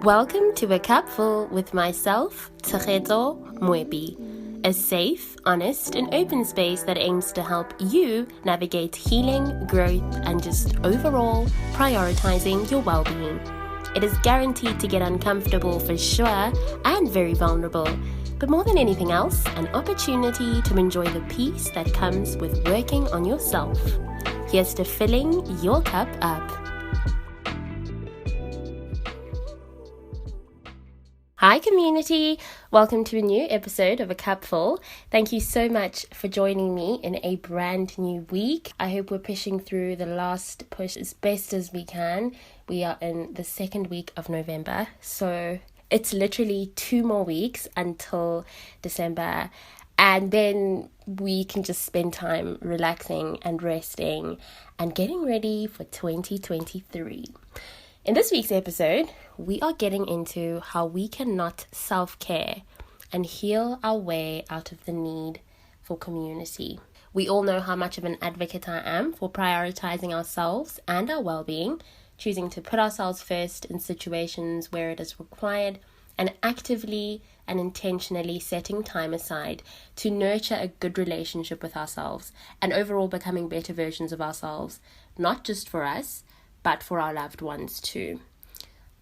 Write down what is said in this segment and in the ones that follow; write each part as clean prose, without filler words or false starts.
Welcome to A Cup Full with myself, muvh, a safe, honest, and open space that aims to help you navigate healing, growth, and just overall prioritizing your well-being. It is guaranteed to get uncomfortable for sure and very vulnerable, but more than anything else, an opportunity to enjoy the peace that comes with working on yourself. Here's to filling your cup up. Hi community, welcome to a new episode of A Cup Full. Thank you so much for joining me in a brand new week. I hope we're pushing through the last push as best as we can. We are in the second week of November, so it's literally 2 more weeks until December, and then we can just spend time relaxing and resting and getting ready for 2023. In this week's episode, we are getting into how we cannot self-care and heal our way out of the need for community. We all know how much of an advocate I am for prioritizing ourselves and our well-being, choosing to put ourselves first in situations where it is required, and actively and intentionally setting time aside to nurture a good relationship with ourselves and overall becoming better versions of ourselves, not just for us, but for our loved ones too.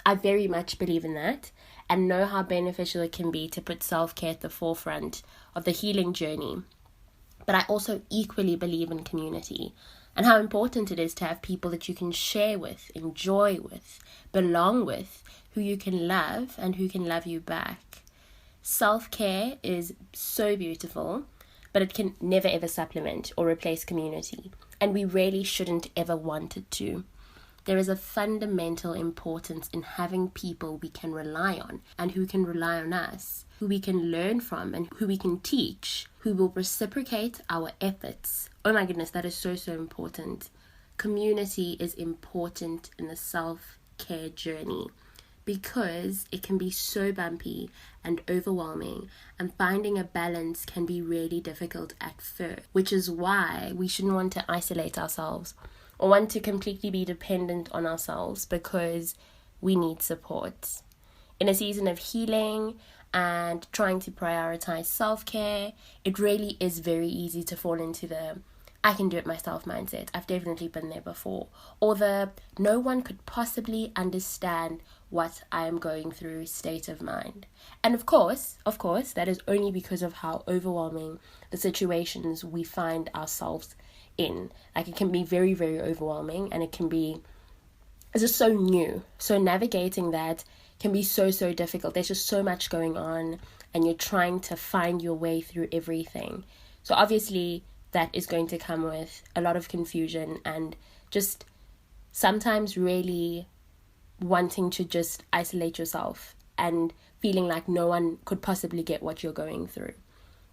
I very much believe in that and know how beneficial it can be to put self-care at the forefront of the healing journey. But I also equally believe in community and how important it is to have people that you can share with, enjoy with, belong with, who you can love and who can love you back. Self-care is so beautiful, but it can never ever supplement or replace community, and we really shouldn't ever want it to. There is a fundamental importance in having people we can rely on and who can rely on us, who we can learn from and who we can teach, who will reciprocate our efforts. Oh my goodness, that is so important. Community is important in the self-care journey because it can be so bumpy and overwhelming, and finding a balance can be really difficult at first, which is why we shouldn't want to isolate ourselves or want to completely be dependent on ourselves, because we need support. In a season of healing and trying to prioritize self-care, it really is very easy to fall into the I can do it myself mindset. I've definitely been there before. Or the no one could possibly understand what I am going through state of mind. And of course, that is only because of how overwhelming the situations we find ourselves in. Like, it can be very, very overwhelming, and it's just so new. So navigating that can be so difficult. There's just so much going on, and you're trying to find your way through everything. So obviously that is going to come with a lot of confusion and just sometimes really wanting to just isolate yourself and feeling like no one could possibly get what you're going through,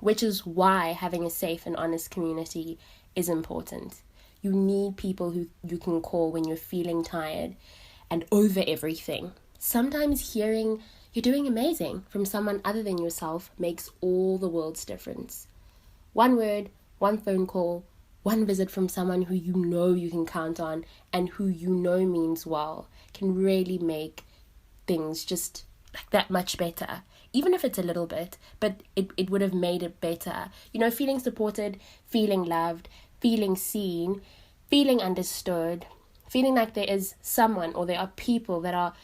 which is why having a safe and honest community is important. You need people who you can call when you're feeling tired and over everything. Sometimes hearing you're doing amazing from someone other than yourself makes all the world's difference. One word, one phone call, one visit from someone who you know you can count on and who you know means well can really make things just like that much better. Even if it's a little bit, but it would have made it better. You know, feeling supported, feeling loved, feeling seen, feeling understood, feeling like there is someone or there are people that are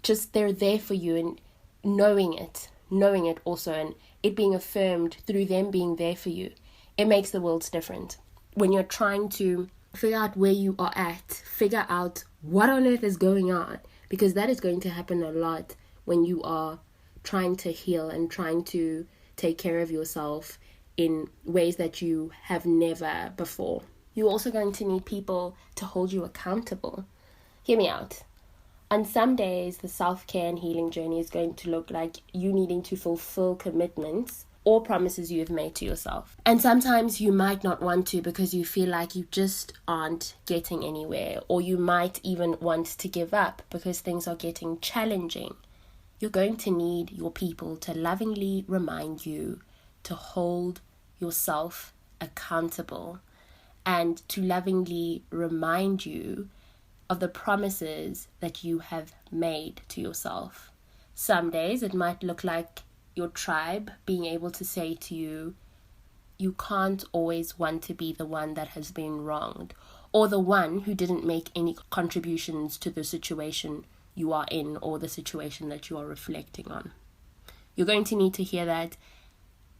just, they're there for you, and knowing it also, and it being affirmed through them being there for you. It makes the world different. When you're trying to figure out where you are at, figure out what on earth is going on, because that is going to happen a lot when you are trying to heal and trying to take care of yourself in ways that you have never before. You're also going to need people to hold you accountable. Hear me out. On some days, the self-care and healing journey is going to look like you needing to fulfill commitments or promises you have made to yourself. And sometimes you might not want to because you feel like you just aren't getting anywhere, or you might even want to give up because things are getting challenging. You're going to need your people to lovingly remind you to hold yourself accountable and to lovingly remind you of the promises that you have made to yourself. Some days it might look like your tribe being able to say to you, you can't always want to be the one that has been wronged, or the one who didn't make any contributions to the situation you are in or the situation that you are reflecting on. You're going to need to hear that,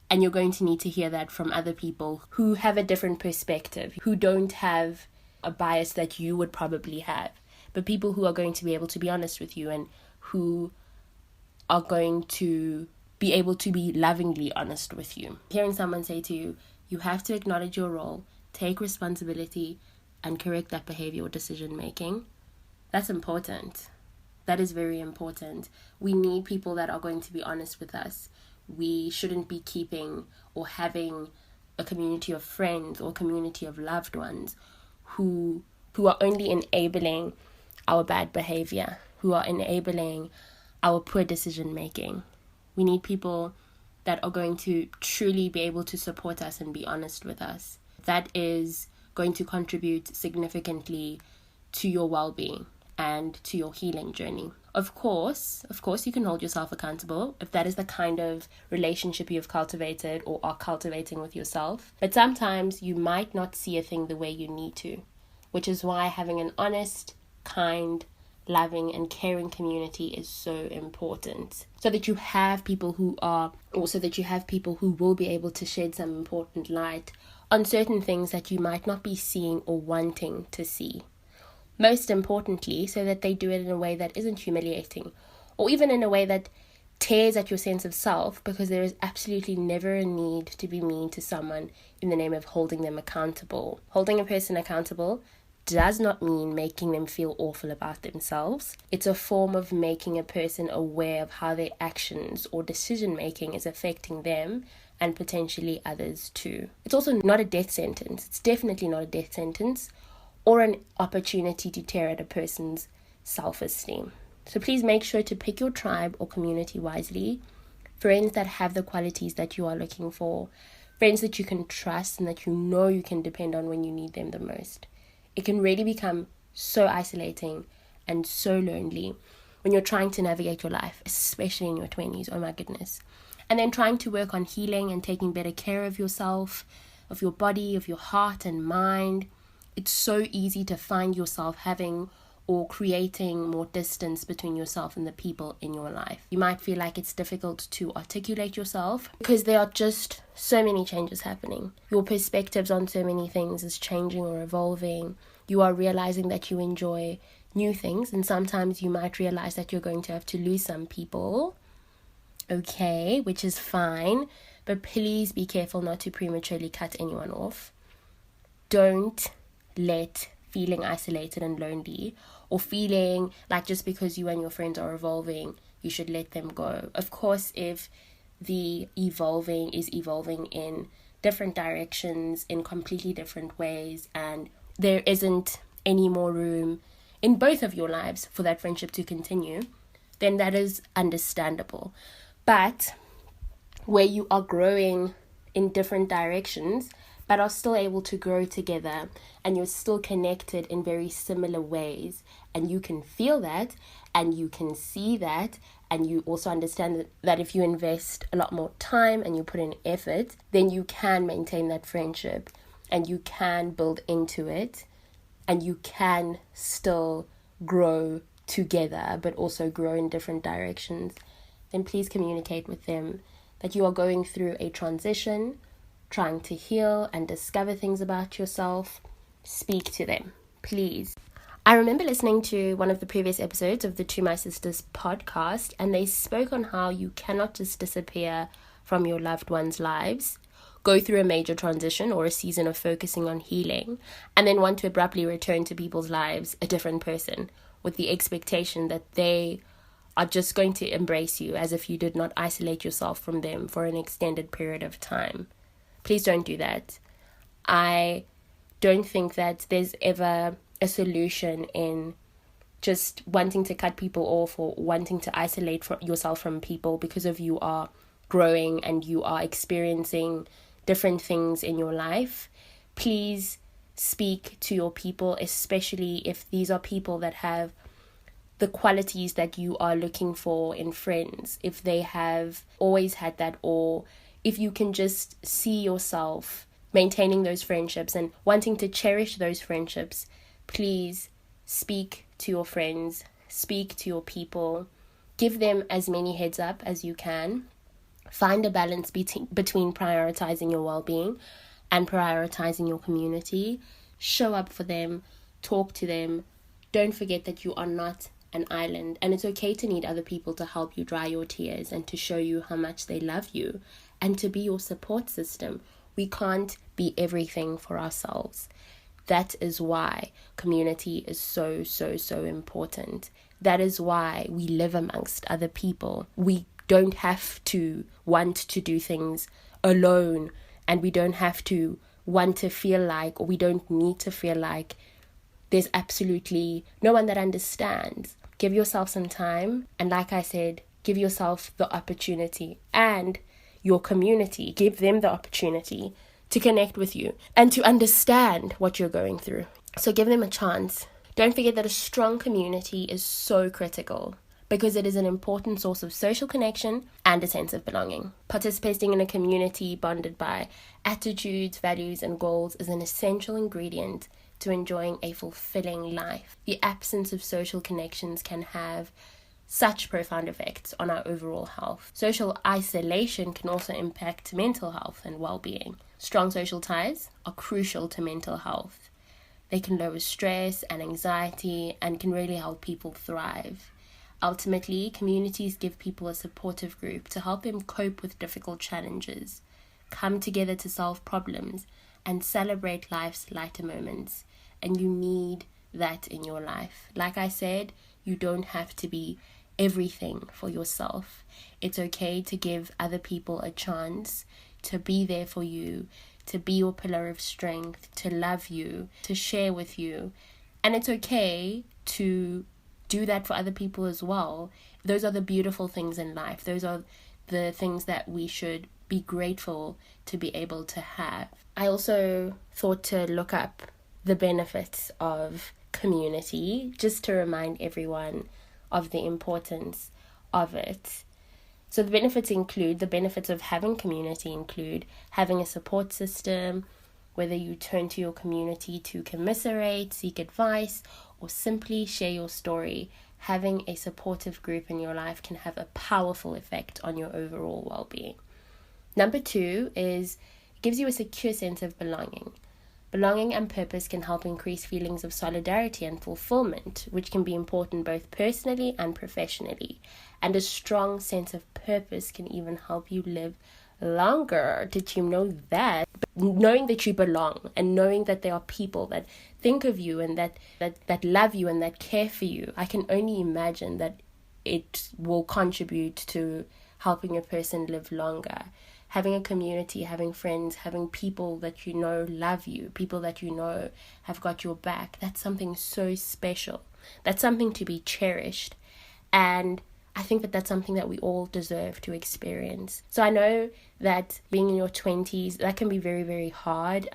and you're going to need to hear that from other people who have a different perspective, who don't have a bias that you would probably have, but people who are going to be able to be honest with you and who are going to be able to be lovingly honest with you. Hearing someone say to you, you have to acknowledge your role, take responsibility, and correct that behavior or decision making, that's important. That is very important. We need people that are going to be honest with us. We shouldn't be keeping or having a community of friends or community of loved ones who are only enabling our bad behavior, who are enabling our poor decision making. We need people that are going to truly be able to support us and be honest with us. That is going to contribute significantly to your well-being and to your healing journey. Of course, you can hold yourself accountable if that is the kind of relationship you've cultivated or are cultivating with yourself. But sometimes you might not see a thing the way you need to, which is why having an honest, kind, loving and caring community is so important, so that you have people who will be able to shed some important light on certain things that you might not be seeing or wanting to see. Most importantly, so that they do it in a way that isn't humiliating, or even in a way that tears at your sense of self, because there is absolutely never a need to be mean to someone in the name of holding them accountable. Holding a person accountable does not mean making them feel awful about themselves. It's a form of making a person aware of how their actions or decision making is affecting them and potentially others too. It's also not a death sentence. It's definitely not a death sentence or an opportunity to tear at a person's self-esteem. So please make sure to pick your tribe or community wisely. Friends that have the qualities that you are looking for. Friends that you can trust and that you know you can depend on when you need them the most. It can really become so isolating and so lonely when you're trying to navigate your life, especially in your 20s. Oh my goodness. And then trying to work on healing and taking better care of yourself, of your body, of your heart and mind. It's so easy to find yourself having or creating more distance between yourself and the people in your life. You might feel like it's difficult to articulate yourself because there are just so many changes happening. Your perspectives on so many things is changing or evolving. You are realizing that you enjoy new things, and sometimes you might realize that you're going to have to lose some people. Okay, which is fine, but please be careful not to prematurely cut anyone off. Don't let feeling isolated and lonely, or feeling like just because you and your friends are evolving, you should let them go. Of course, if the evolving is evolving in different directions, in completely different ways, and there isn't any more room in both of your lives for that friendship to continue, then that is understandable. But where you are growing in different directions, but are still able to grow together, and you're still connected in very similar ways, and you can feel that, and you can see that, and you also understand that if you invest a lot more time and you put in effort, then you can maintain that friendship, and you can build into it, and you can still grow together, but also grow in different directions. Then please communicate with them that you are going through a transition, trying to heal and discover things about yourself. Speak to them, please. I remember listening to one of the previous episodes of the To My Sisters podcast, and they spoke on how you cannot just disappear from your loved ones' lives, go through a major transition or a season of focusing on healing, and then want to abruptly return to people's lives a different person, with the expectation that they are just going to embrace you as if you did not isolate yourself from them for an extended period of time. Please don't do that. I don't think that there's ever a solution in just wanting to cut people off or wanting to isolate yourself from people because of you are growing and you are experiencing different things in your life. Please speak to your people, especially if these are people that have the qualities that you are looking for in friends, if they have always had that, or if you can just see yourself maintaining those friendships and wanting to cherish those friendships, please speak to your friends, speak to your people, give them as many heads up as you can. Find a balance between prioritizing your well-being and prioritizing your community. Show up for them, talk to them. Don't forget that you are not an island, and it's okay to need other people to help you dry your tears and to show you how much they love you and to be your support system. We can't be everything for ourselves. That is why community is so, so, so important. That is why we live amongst other people. We don't have to want to do things alone, and we don't have to want to feel like, or we don't need to feel like there's absolutely no one that understands. Give yourself some time, and like I said, give yourself the opportunity, and your community, give them the opportunity to connect with you and to understand what you're going through. So give them a chance. Don't forget that a strong community is so critical because it is an important source of social connection and a sense of belonging. Participating in a community bonded by attitudes, values, and goals is an essential ingredient to enjoying a fulfilling life. The absence of social connections can have such profound effects on our overall health. Social isolation can also impact mental health and well-being. Strong social ties are crucial to mental health. They can lower stress and anxiety and can really help people thrive. Ultimately, communities give people a supportive group to help them cope with difficult challenges, come together to solve problems, and celebrate life's lighter moments. And you need that in your life. Like I said, you don't have to be everything for yourself. It's okay to give other people a chance to be there for you, to be your pillar of strength, to love you, to share with you. And it's okay to do that for other people as well. Those are the beautiful things in life. Those are the things that we should be grateful to be able to have. I also thought to look up the benefits of community, just to remind everyone of the importance of it. So the benefits of having community include having a support system, whether you turn to your community to commiserate, seek advice, or simply share your story. Having a supportive group in your life can have a powerful effect on your overall well-being. Number 2 is it gives you a secure sense of belonging. Belonging and purpose can help increase feelings of solidarity and fulfillment, which can be important both personally and professionally. And a strong sense of purpose can even help you live longer. Did you know that? Knowing that you belong and knowing that there are people that think of you and that love you and that care for you, I can only imagine that it will contribute to helping a person live longer. Having a community, having friends, having people that you know love you, people that you know have got your back, that's something so special. That's something to be cherished. And I think that that's something that we all deserve to experience. So I know that being in your 20s, that can be very, very hard.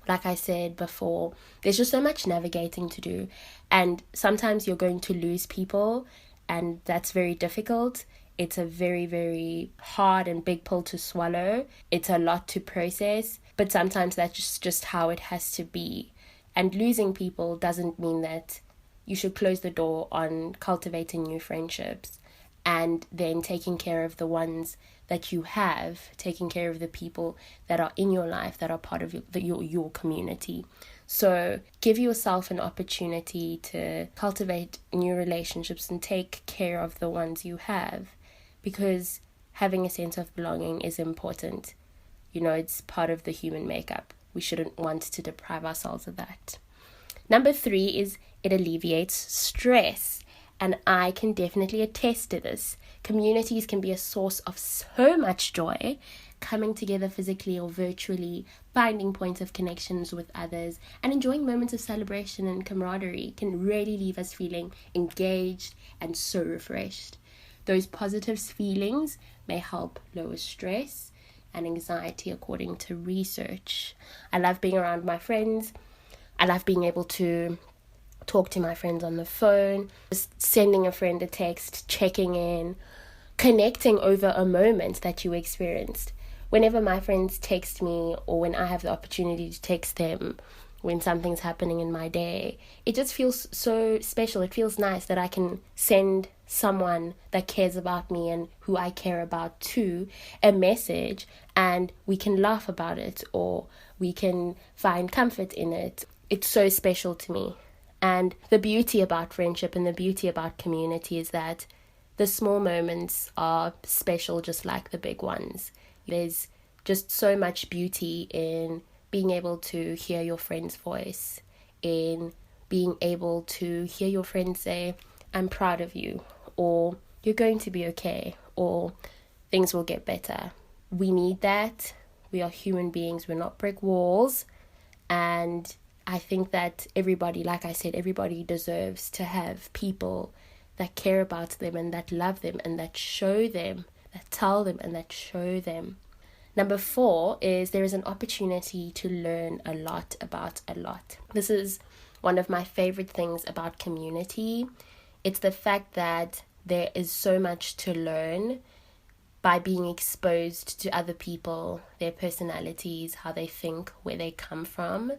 Like I said before, there's just so much navigating to do. And sometimes you're going to lose people, and that's very difficult. It's a very, very hard and big pill to swallow. It's a lot to process, but sometimes that's just how it has to be. And losing people doesn't mean that you should close the door on cultivating new friendships and then taking care of the ones that you have, taking care of the people that are in your life, that are part of your community. So give yourself an opportunity to cultivate new relationships and take care of the ones you have, because having a sense of belonging is important. You know, it's part of the human makeup. We shouldn't want to deprive ourselves of that. Number 3 is it alleviates stress. And I can definitely attest to this. Communities can be a source of so much joy. Coming together physically or virtually, finding points of connections with others, and enjoying moments of celebration and camaraderie can really leave us feeling engaged and so refreshed. Those positive feelings may help lower stress and anxiety according to research. I love being around my friends. I love being able to talk to my friends on the phone, just sending a friend a text, checking in, connecting over a moment that you experienced. Whenever my friends text me, or when I have the opportunity to text them when something's happening in my day, it just feels so special. It feels nice that I can send someone that cares about me and who I care about too a message, and we can laugh about it or we can find comfort in it. It's so special to me. And the beauty about friendship and the beauty about community is that the small moments are special just like the big ones. There's just so much beauty in being able to hear your friend's voice, in being able to hear your friend say, I'm proud of you, or you're going to be okay, or things will get better. We need that. We are human beings. We're not brick walls. And I think that everybody, like I said, everybody deserves to have people that care about them and that love them and that show them, that tell them and that show them. Number 4 is there is an opportunity to learn a lot about a lot. This is one of my favorite things about community. It's the fact that there is so much to learn by being exposed to other people, their personalities, how they think, where they come from,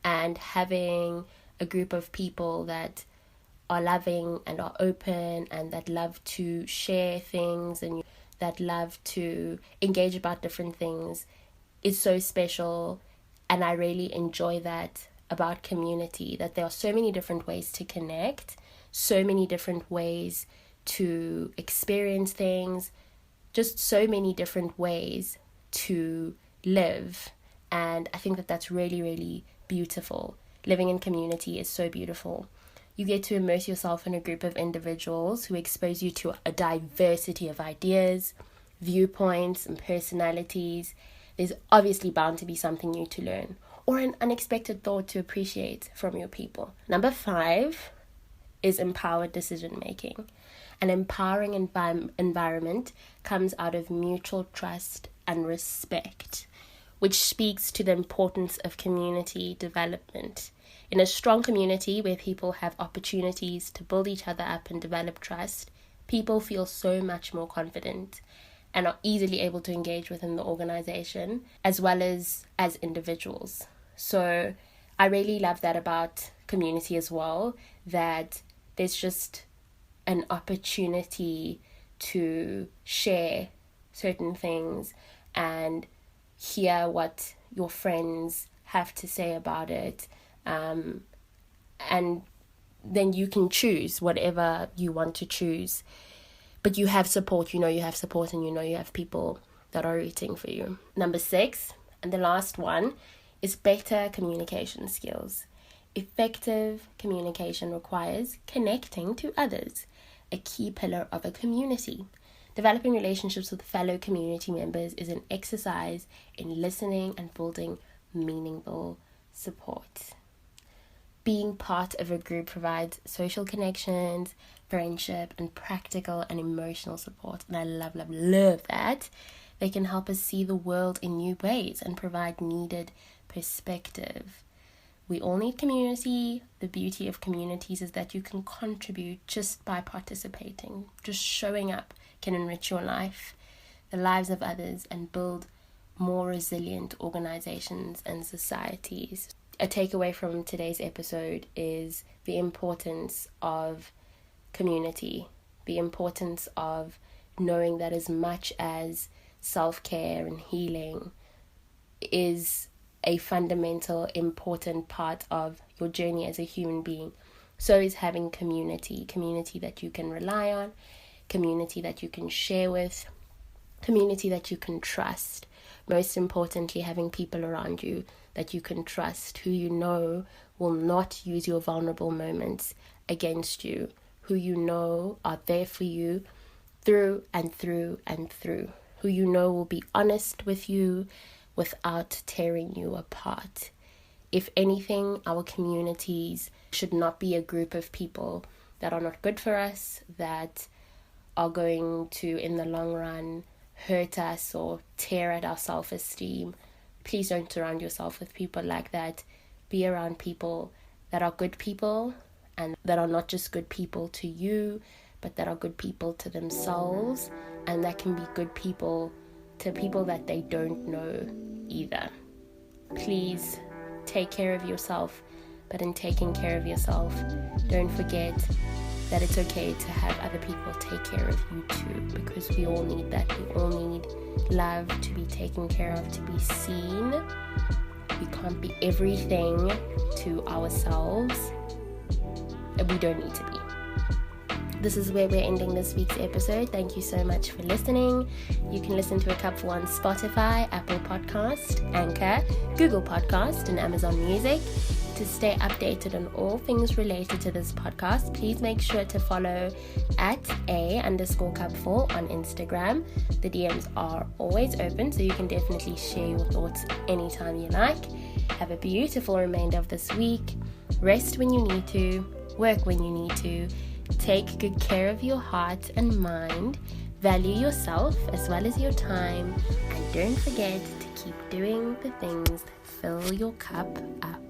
and having a group of people that are loving and are open and that love to share things and that love to engage about different things is so special. And I really enjoy that about community, that there are so many different ways to connect, so many different ways to experience things, just so many different ways to live. And I think that that's really, really beautiful. Living in community is so beautiful. You get to immerse yourself in a group of individuals who expose you to a diversity of ideas, viewpoints, and personalities. There's obviously bound to be something new to learn or an unexpected thought to appreciate from your people. Number 5 is empowered decision making. An empowering environment comes out of mutual trust and respect, which speaks to the importance of community development. In a strong community where people have opportunities to build each other up and develop trust, people feel so much more confident and are easily able to engage within the organization as well as individuals. So I really love that about community as well, that there's just an opportunity to share certain things and hear what your friends have to say about it. And then you can choose whatever you want to choose. But you have support, you have support, and you have people that are rooting for you. Number 6, and the last one, is better communication skills. Effective communication requires connecting to others, a key pillar of a community. Developing relationships with fellow community members is an exercise in listening and building meaningful support. Being part of a group provides social connections, friendship, and practical and emotional support. And I love, love, love that. They can help us see the world in new ways and provide needed perspective. We all need community. The beauty of communities is that you can contribute just by participating. Just showing up can enrich your life, the lives of others, and build more resilient organizations and societies. A takeaway from today's episode is the importance of community, the importance of knowing that as much as self-care and healing is a fundamental, important part of your journey as a human being, so is having community that you can rely on, community that you can share with, community that you can trust. Most importantly, having people around you that you can trust, who you know will not use your vulnerable moments against you, who you know are there for you through and through and through, who you know will be honest with you without tearing you apart. If anything, our communities should not be a group of people that are not good for us, that are going to, in the long run, hurt us or tear at our self-esteem, please don't surround yourself with people like that. Be around people that are good people, and that are not just good people to you, but that are good people to themselves, and that can be good people to people that they don't know either. Please take care of yourself, but in taking care of yourself, don't forget that it's okay to have other people take care of you too, because we all need that. We all need love, to be taken care of, to be seen. We can't be everything to ourselves. We don't need to be. This is where we're ending this week's episode. Thank you so much for listening. You can listen to A Cupful on Spotify, Apple Podcast, Anchor, Google Podcast, and Amazon Music. To stay updated on all things related to this podcast, please make sure to follow at @A_Cupful on Instagram. The DMs are always open, so you can definitely share your thoughts anytime you like. Have a beautiful remainder of this week. Rest when you need to, work when you need to. Take good care of your heart and mind. Value yourself as well as your time. And don't forget to keep doing the things that fill your cup up.